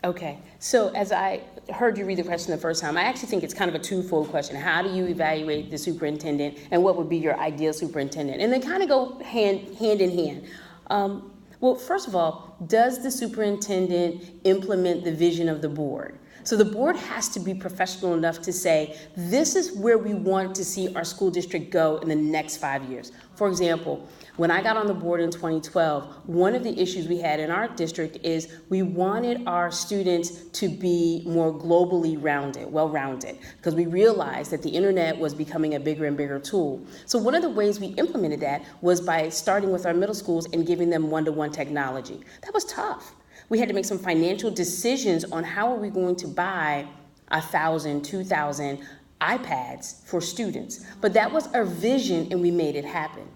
Okay, so as I heard you read the question the first time, I actually think it's kind of a twofold question. How do you evaluate the superintendent, and what would be your ideal superintendent? And they kind of go hand in hand. Well, first of all, does the superintendent implement the vision of the board? So the board has to be professional enough to say, this is where we want to see our school district go in the next 5 years. For example, when I got on the board in 2012, one of the issues we had in our district is we wanted our students to be more globally rounded, well-rounded, because we realized that the internet was becoming a bigger and bigger tool. So one of the ways we implemented that was by starting with our middle schools and giving them one-to-one technology. That was tough. We had to make some financial decisions on how are we going to buy 1,000, 2,000 iPads for students. But that was our vision, and we made it happen.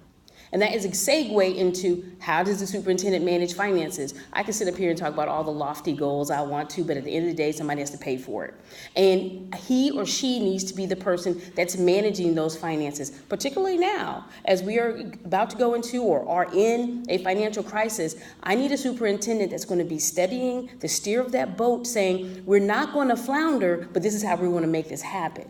And that is a segue into how does the superintendent manage finances? I can sit up here and talk about all the lofty goals I want to, but at the end of the day, somebody has to pay for it. And he or she needs to be the person that's managing those finances, particularly now, as we are about to go into or are in a financial crisis. I need a superintendent that's going to be steadying the steer of that boat, saying, we're not going to flounder, but this is how we want to make this happen.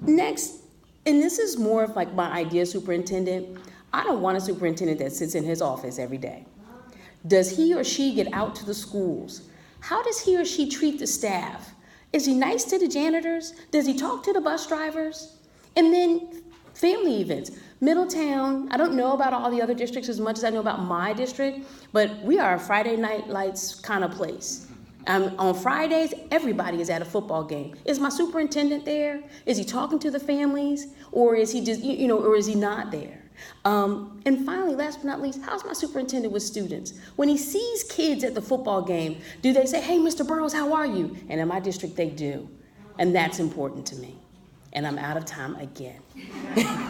Next, and this is more of like my idea superintendent. I don't want a superintendent that sits in his office every day. Does he or she get out to the schools? How does he or she treat the staff? Is he nice to the janitors? Does he talk to the bus drivers? And then family events. Middletown, I don't know about all the other districts as much as I know about my district, but we are a Friday night lights kind of place. On Fridays, everybody is at a football game. Is my superintendent there? Is he talking to the families? Or is he just, or is he not there? And finally, last but not least, how's my superintendent with students? When he sees kids at the football game, do they say, hey, Mr. Burrows, how are you? And in my district, they do. And that's important to me. And I'm out of time again.